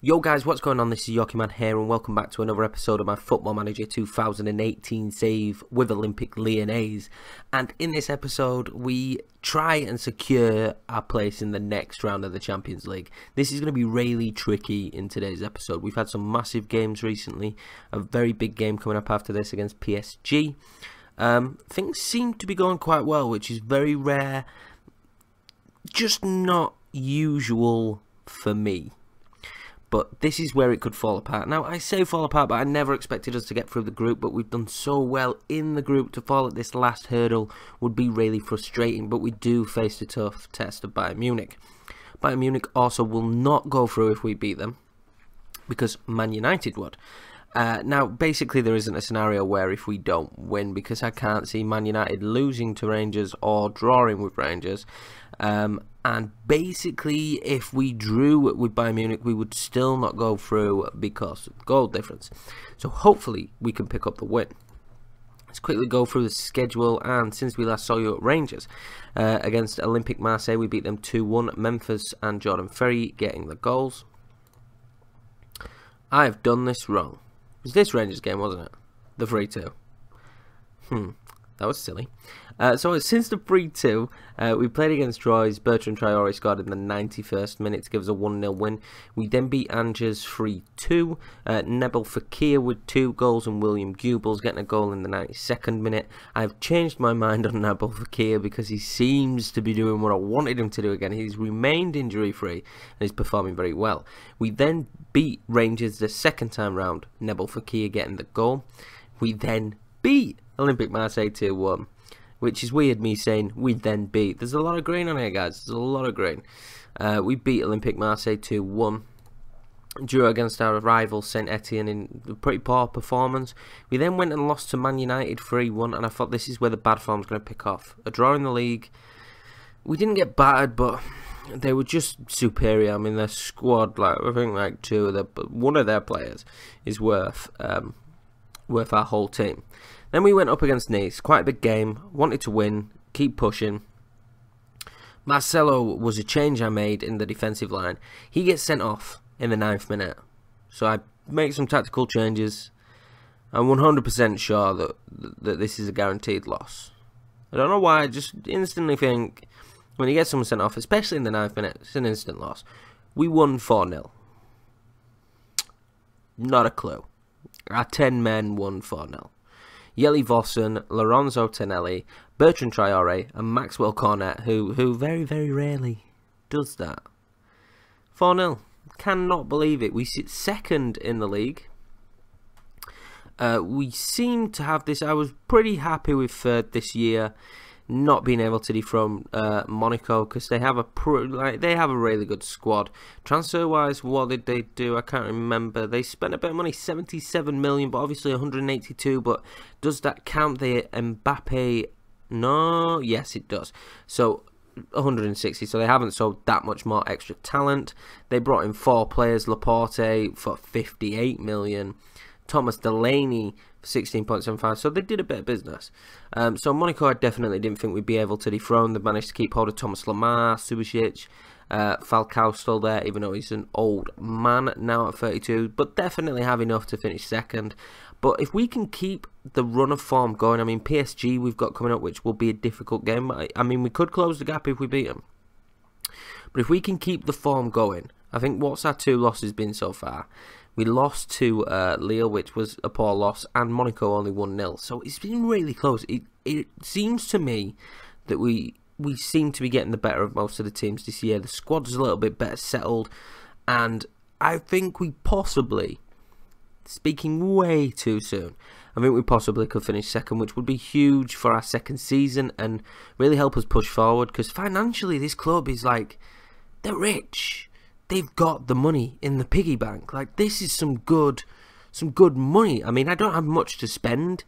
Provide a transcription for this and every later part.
Yo guys, what's going on? This is Yorkie Man here and welcome back to another episode of my Football Manager 2018 save with Olympic Lyonnais. And in this episode, we try and secure our place in the next round of the Champions League. This is going to be really tricky in today's episode. We've had some massive games recently, a very big game coming up after this against PSG. Things seem to be going quite well, which is very rare, just not usual for me. But this is where it could fall apart. Now, I say fall apart, but I never expected us to get through the group. But we've done so well in the group. To fall at this last hurdle would be really frustrating. But we do face a tough test of Bayern Munich. Bayern Munich also will not go through if we beat them, because Man United would. Now, basically, there isn't a scenario where if we don't win, because I can't see Man United losing to Rangers or drawing with Rangers. And basically, if we drew with Bayern Munich, we would still not go through because of goal difference. So hopefully, we can pick up the win. Let's quickly go through the schedule. And since we last saw you at Rangers, against Olympic Marseille, we beat them 2-1. Memphis and Jordan Ferry getting the goals. I've done this wrong. It was this Rangers game, wasn't it? The 3-2. That was silly. So since the 3-2, we played against Troyes. Bertrand Traore scored in the 91st minute to give us a 1-0 win. We then beat Angers 3-2. Nebel Fekir with 2 goals and William Goebbels getting a goal in the 92nd minute. I've changed my mind on Nebel Fekir because he seems to be doing what I wanted him to do again. He's remained injury-free and is performing very well. We then beat Rangers the second time round. Nebel Fekir getting the goal. We then beat Olympic Marseille 2-1. Which is weird, me saying we then beat. There's a lot of green on here, guys. There's a lot of green. We beat Olympic Marseille 2-1. Drew against our rival Saint Etienne in a pretty poor performance. We then went and lost to Man United 3-1, and I thought this is where the bad form's going to pick off. A draw in the league. We didn't get battered, but they were just superior. I mean, their squad, I think one of their players is worth our whole team. Then we went up against Nice, quite a big game, wanted to win, keep pushing. Marcelo was a change I made in the defensive line. He gets sent off in the 9th minute. So I make some tactical changes. I'm 100% sure that this is a guaranteed loss. I don't know why, I just instantly think when you get someone sent off, especially in the 9th minute, it's an instant loss. We won 4-0. Not a clue. Our 10 men won 4-0. Yeli Vossen, Lorenzo Tonelli, Bertrand Traore, and Maxwell Cornet, who very, very rarely does that. 4-0. Cannot believe it. We sit second in the league. We seem to have this. I was pretty happy with third this year, not being able to dethrone Monaco because they have a really good squad. Transfer wise, what did they do? I can't remember. They spent a bit of money, 77 million, but obviously 182. But does that count the Mbappe? No, yes, it does. So 160. So they haven't sold that much more extra talent. They brought in 4 players: Laporte for 58 million. Thomas Delaney for 16.75, so they did a bit of business. So Monaco, I definitely didn't think we'd be able to dethrone. They managed to keep hold of Thomas Lemar, Subasic, Falcao still there, even though he's an old man now at 32, but definitely have enough to finish second. But if we can keep the run of form going, I mean, PSG we've got coming up, which will be a difficult game. I mean, we could close the gap if we beat them. But if we can keep the form going, I think what's our 2 losses been so far? We lost to Lyon, which was a poor loss, and Monaco only 1-0. So it's been really close. It seems to me that we seem to be getting the better of most of the teams this year. The squad's a little bit better settled, and I think we possibly, speaking way too soon, I think we possibly could finish second, which would be huge for our second season and really help us push forward, because financially this club is they're rich. They've got the money in the piggy bank. This is some good money. I mean, I don't have much to spend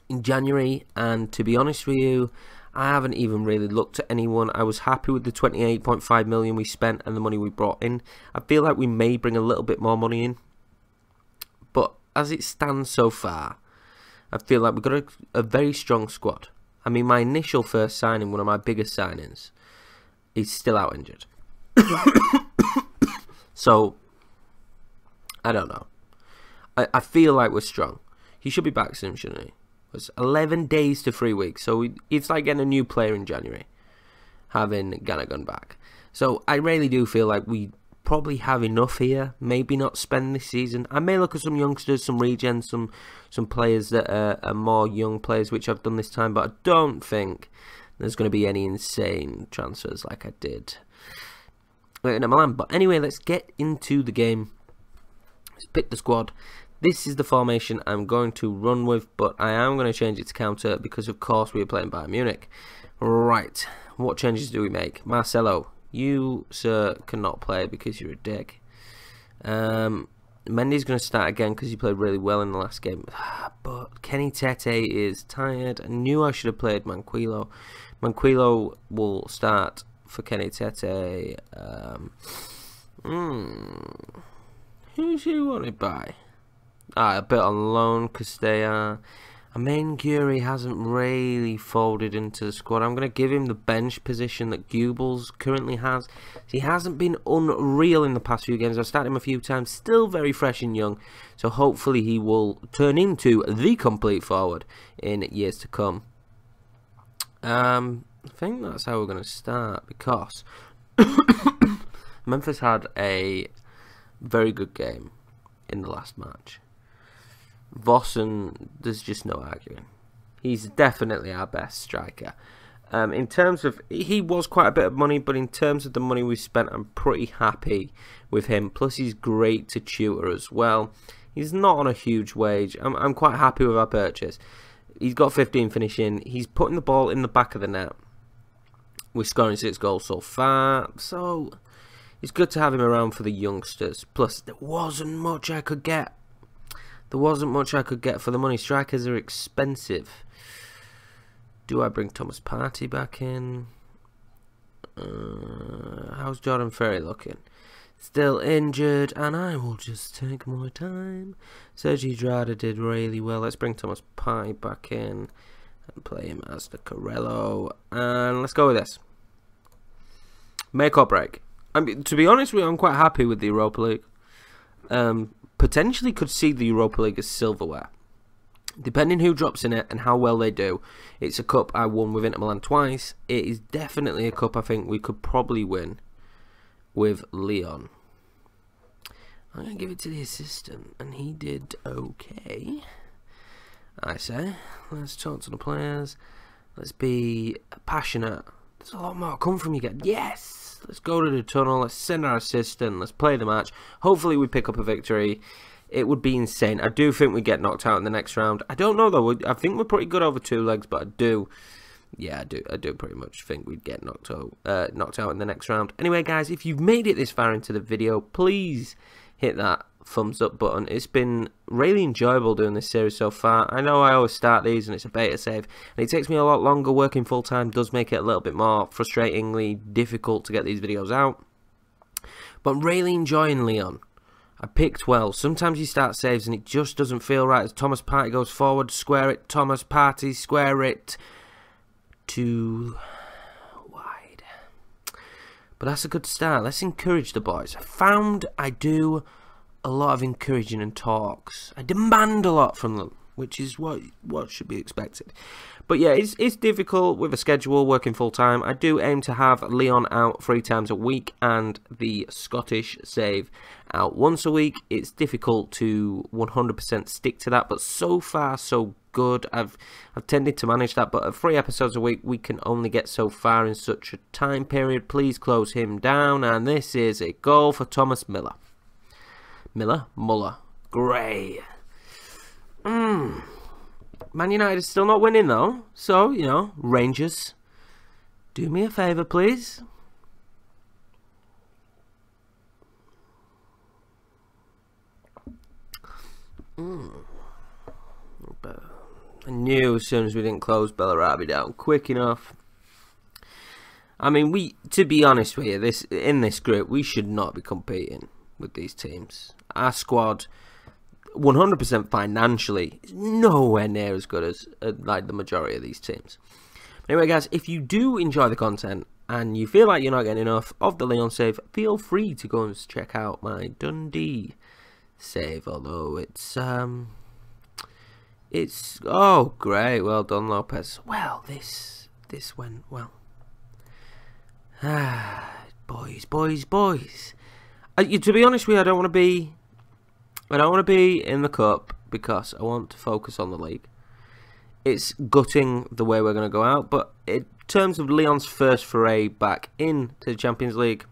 in January, and to be honest with you, I haven't even really looked at anyone. I was happy with the 28.5 million we spent and the money we brought in. I feel like we may bring a little bit more money in, but as it stands so far, I feel like we've got a very strong squad. I mean, my initial first signing, one of my biggest signings, is still out injured. So I don't know. I feel like we're strong. He should be back soon, shouldn't he? It's 11 days to 3 weeks, so it's like getting a new player in January, having Ganagun back. So I really do feel like we probably have enough here. Maybe not spend this season. I may look at some youngsters, some regens, some players that are more young players, which I've done this time, but I don't think there's going to be any insane transfers like I did in Milan. But anyway, let's get into the game. Let's pick the squad. This is the formation I'm going to run with, but I am going to change it to counter because, of course, we are playing Bayern Munich. Right, what changes do we make? Marcelo, you, sir, cannot play because you're a dick. Mendy's going to start again because he played really well in the last game. But Kenny Tete is tired. I knew I should have played Manquillo. Manquillo will start for Kenny Tete. Who's he wanted by? A bit on loan because they are. Guri hasn't really folded into the squad. I'm going to give him the bench position that Goebbels currently has. He hasn't been unreal in the past few games. I've started him a few times. Still very fresh and young. So hopefully he will turn into the complete forward in years to come. I think that's how we're going to start because Memphis had a very good game in the last match. Vossen, there's just no arguing. He's definitely our best striker. In terms of, he was quite a bit of money, but in terms of the money we spent, I'm pretty happy with him. Plus, he's great to tutor as well. He's not on a huge wage. I'm quite happy with our purchase. He's got 15 finishing. He's putting the ball in the back of the net. We're scoring 6 goals so far. So, it's good to have him around for the youngsters. Plus, there wasn't much I could get. There wasn't much I could get for the money. Strikers are expensive. Do I bring Thomas Partey back in? How's Jordan Ferry looking? Still injured, and I will just take my time. Sergi Drada did really well. Let's bring Thomas Partey back in and play him as the Carello. And let's go with this. Make or break. I mean, to be honest with you, I'm quite happy with the Europa League. Potentially could see the Europa League as silverware. Depending who drops in it and how well they do. It's a cup I won with Inter Milan twice. It is definitely a cup I think we could probably win with Lyon. I'm going to give it to the assistant, and he did okay. I say, let's talk to the players. Let's be passionate. There's a lot more to come from you guys. Yes! Let's go to the tunnel. Let's send our assistant. Let's play the match. Hopefully we pick up a victory. It would be insane. I do think we get knocked out in the next round. I don't know though. I think we're pretty good over 2 legs, but I do pretty much think we'd get knocked out in the next round. Anyway, guys, if you've made it this far into the video, please hit that thumbs up button. It's been really enjoyable doing this series so far. I know I always start these and it's a beta save, and it takes me a lot longer. Working full time does make it a little bit more frustratingly difficult to get these videos out, but I'm really enjoying Lyon. I picked well. Sometimes you start saves and it just doesn't feel right. As Thomas Partey goes forward, square it. Thomas Partey, square it. Too wide. But that's a good start. Let's encourage the boys. I found I do a lot of encouraging and talks. I demand a lot from them, which is what should be expected. But yeah, it's difficult with a schedule, working full time. I do aim to have Lyon out 3 times a week and the Scottish save out once a week. It's difficult to 100% stick to that, but so far so good. I've tended to manage that, but at 3 episodes a week, we can only get so far in such a time period. Please close him down, and this is a goal for Thomas Müller. Muller. Gray. Man United is still not winning though, so, you know, Rangers, do me a favour, please. But I knew as soon as we didn't close Bellarabi down quick enough. I mean, to be honest with you, in this group, we should not be competing with these teams. Our squad, 100% financially, is nowhere near as good as like the majority of these teams. Anyway, guys, if you do enjoy the content and you feel like you're not getting enough of the Lyon save, feel free to go and check out my Dundee save, although it's oh great, well done, Lopez. Well, this went well. Boys. To be honest with you, I don't want to be in the cup because I want to focus on the league. It's gutting the way we're going to go out, but in terms of Lyon's first foray back into the Champions League,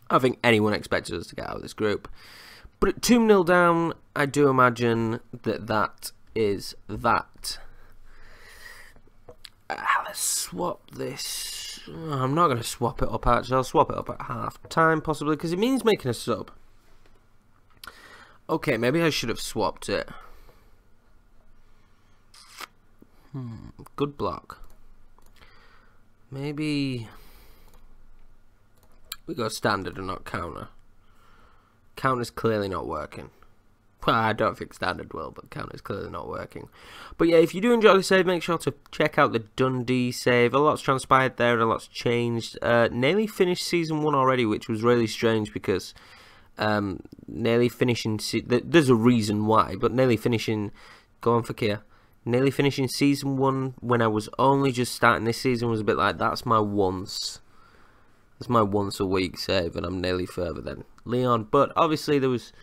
I think anyone expected us to get out of this group. But at 2-0 down, I do imagine that is that. Let's swap this. I'm not going to swap it up, actually. I'll swap it up at half time, possibly, because it means making a sub. Okay, maybe I should have swapped it. Good block. Maybe we go standard and not counter. Counter's clearly not working. Well, I don't think standard will, but counter's clearly not working. But yeah, if you do enjoy the save, make sure to check out the Dundee save. A lot's transpired there and a lot's changed. Nearly finished Season 1 already, which was really strange because nearly finishing... There's a reason why, but nearly finishing... Go on, Fakir. Nearly finishing Season 1 when I was only just starting this season was a bit like, that's my once a week save, and I'm nearly further than Lyon. But obviously there was,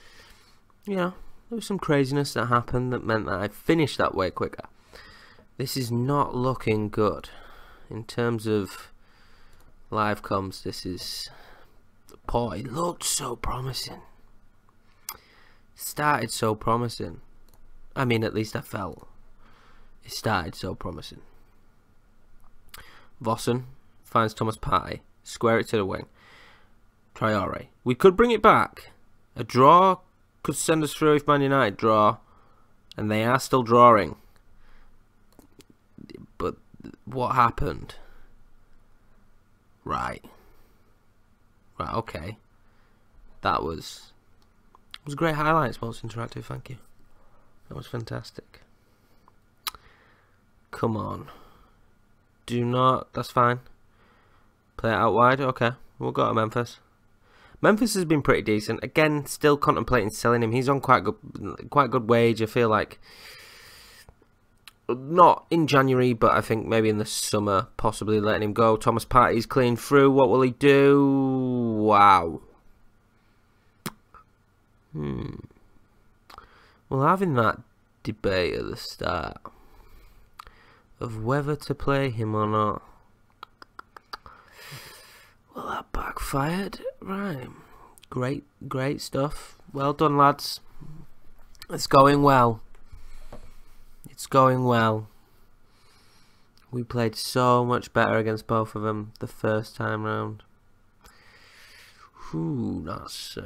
there was some craziness that happened that meant that I finished that way quicker. This is not looking good. In terms of live comms, this is poor. It looked so promising. Started so promising. I mean, at least I felt. It started so promising. Vossen finds Thomas Partey. Square it to the wing. Traore. We could bring it back. A draw could send us through if Man United draw. And they are still drawing. But what happened? Right, okay. That was great highlights, Sports Interactive, thank you. That was fantastic. Come on. Do not, that's fine. Play it out wide, okay. We'll go to Memphis. Memphis has been pretty decent. Again, still contemplating selling him. He's on quite good wage, I feel like. Not in January, but I think maybe in the summer, possibly letting him go. Thomas Partey's clean through. What will he do? Wow. Well, having that debate at the start of whether to play him or not. Well, that backfired. Right. Great stuff. Well done, lads. It's going well. It's going well. We played so much better against both of them the first time round. Ooh, that's...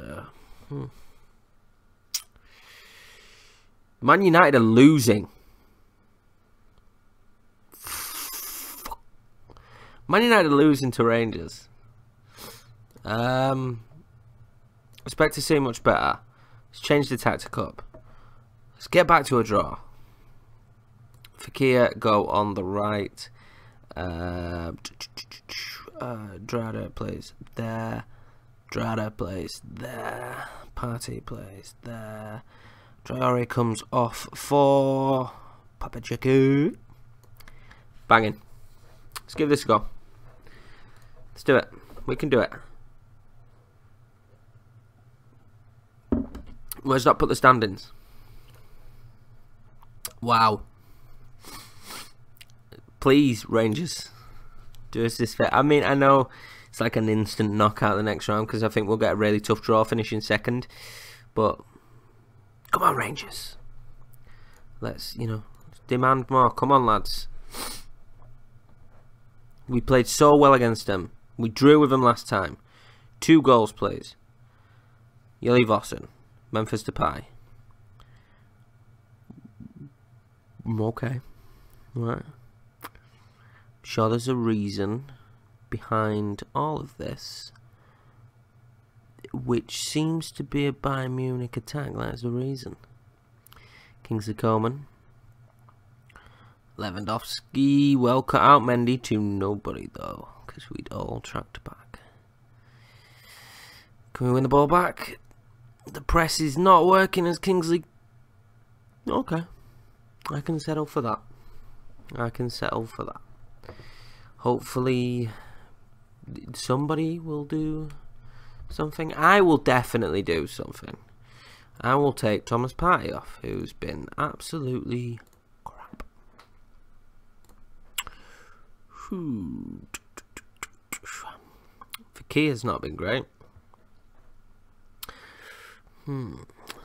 Man United are losing. Man United are losing to Rangers. Expect to see much better. Let's change the tactic up. Let's get back to a draw. Fakir go on the right. Drada plays there. Drada plays there. Partey plays there. Traore comes off for Papacheco. Banging. Let's give this a go. Let's do it. We can do it. Let's not put the standings. Wow. Please, Rangers, do us this favor. I mean, I know it's like an instant knockout the next round because I think we'll get a really tough draw finishing second. But come on, Rangers. Let's, demand more. Come on, lads. We played so well against them. We drew with them last time. 2 goals, please. Yeli Vossen. Memphis Depay. Okay. Right. Sure, there's a reason behind all of this, which seems to be a Bayern Munich attack. That's the reason. Kingsley Coman. Lewandowski. Well cut out. Mendy to nobody, though, because we'd all tracked back. Can we win the ball back? The press is not working as Kingsley. Okay. I can settle for that. I can settle for that. Hopefully somebody will do something. I will definitely do something. I will take Thomas Partey off, who's been absolutely crap. Fakia's not been great.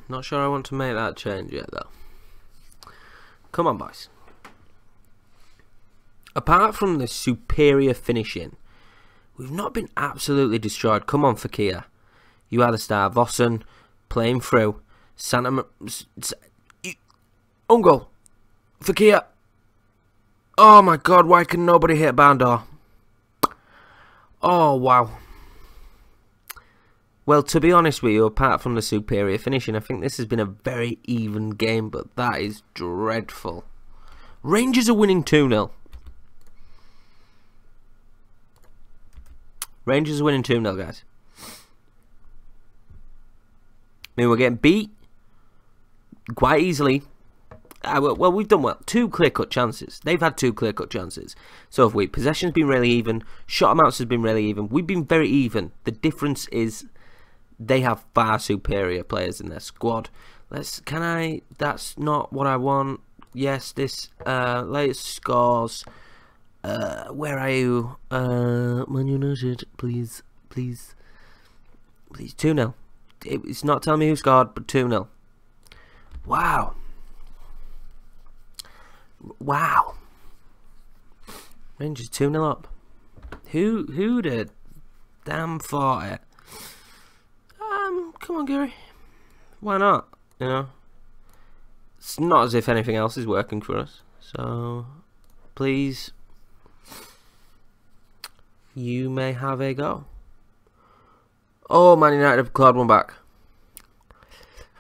Not sure I want to make that change yet, though. Come on, boys. Apart from the superior finishing, we've not been absolutely destroyed. Come on, Fakir. You are the star. Vossen playing through. Own goal. Fakir. Oh my god, why can nobody hit a barn door? Oh, wow. Well, to be honest with you, apart from the superior finishing, I think this has been a very even game, but that is dreadful. Rangers are winning 2-0. Rangers are winning 2-0, guys. I mean, we're getting beat quite easily. Well, we've done well. 2 clear-cut chances. They've had 2 clear-cut chances. So have we. Possession's been really even. Shot amounts has been really even. We've been very even. The difference is they have far superior players in their squad. That's not what I want. Yes, this latest scores. Where are you? Man United, please. 2-0. It's not telling me who scored, but 2-0. Wow. Rangers 2-0 up. Who'd have damn thought it? Come on, Gary. Why not? You know, it's not as if anything else is working for us. So, please, you may have a go. Oh, Man United have clawed one back.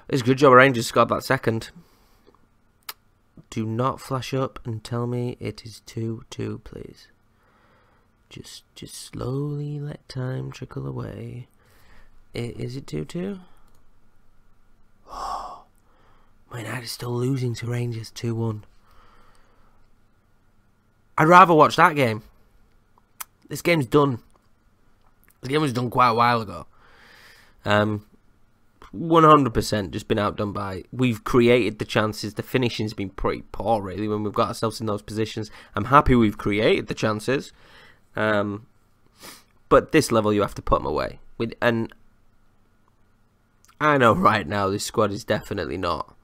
It's a good job Rangers scored that second. Do not flash up and tell me it is 2-2, please. Just slowly let time trickle away. Is it 2-2? Oh, Man United is still losing to Rangers 2-1. I'd rather watch that game. This game's done. This game was done quite a while ago. 100% just been outdone by. We've created the chances. The finishing's been pretty poor, really, when we've got ourselves in those positions. I'm happy we've created the chances. But this level, you have to put them away. And I know right now this squad is definitely not.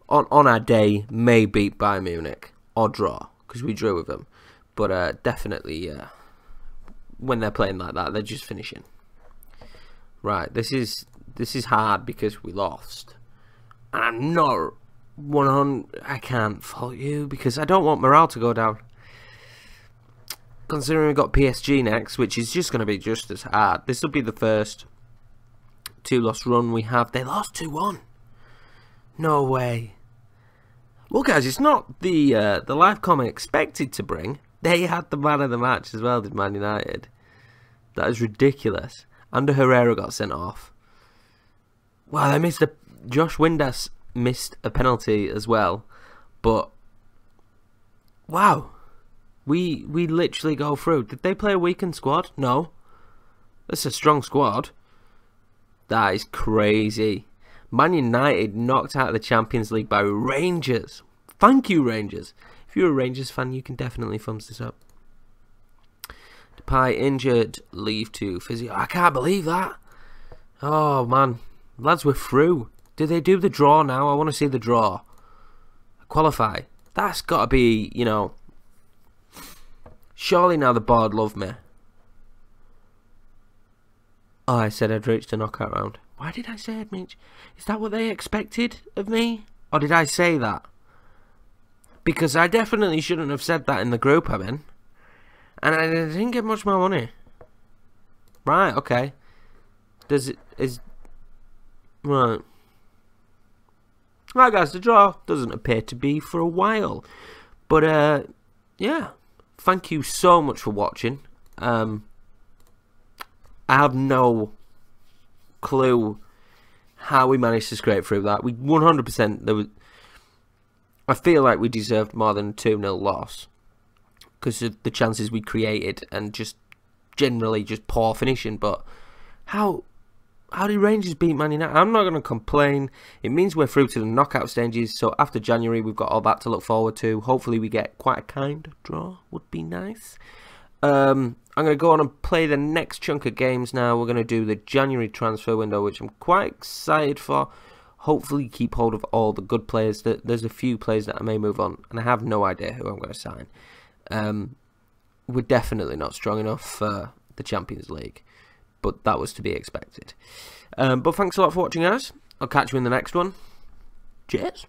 On our day, may beat Bayern Munich or draw, because we drew with them. But definitely, when they're playing like that, they're just finishing. Right, this is hard because we lost. And I'm not 100. I can't fault you because I don't want morale to go down. Considering we've got PSG next, which is just going to be just as hard. This will be the first 2-loss run we have. They lost 2-1. No way. Well, guys, it's not the live comment expected to bring. They had the man of the match as well, did Man United. That is ridiculous. Ander Herrera got sent off. Wow, they missed Josh Windass missed a penalty as well. But wow, we literally go through. Did they play a weakened squad? No. That's a strong squad. That is crazy. Man United knocked out of the Champions League by Rangers. Thank you, Rangers. If you're a Rangers fan, you can definitely thumbs this up. Depay injured, leave to physio. I can't believe that. Oh, man. Lads, we're through. Do they do the draw now? I want to see the draw. Qualify. That's got to be, you know. Surely now the board love me. Oh, I said I'd reached a knockout round. Why did I say I'd reached? Is that what they expected of me? Or did I say that? Because I definitely shouldn't have said that in the group I'm in. And I didn't get much more money. Right, okay. Right. Right, guys, the draw doesn't appear to be for a while. But, yeah. Thank you so much for watching. I have no clue how we managed to scrape through that. We 100%. I feel like we deserved more than a 2-0 loss because of the chances we created and just generally just poor finishing. But how did Rangers beat Man United? I'm not going to complain. It means we're through to the knockout stages. So after January, we've got all that to look forward to. Hopefully, we get quite a kind draw. Would be nice. I'm going to go on and play the next chunk of games now. We're going to do the January transfer window, which I'm quite excited for. Hopefully keep hold of all the good players. There's a few players that I may move on, and I have no idea who I'm going to sign. We're definitely not strong enough for the Champions League, but that was to be expected. But thanks a lot for watching, guys. I'll catch you in the next one. Cheers.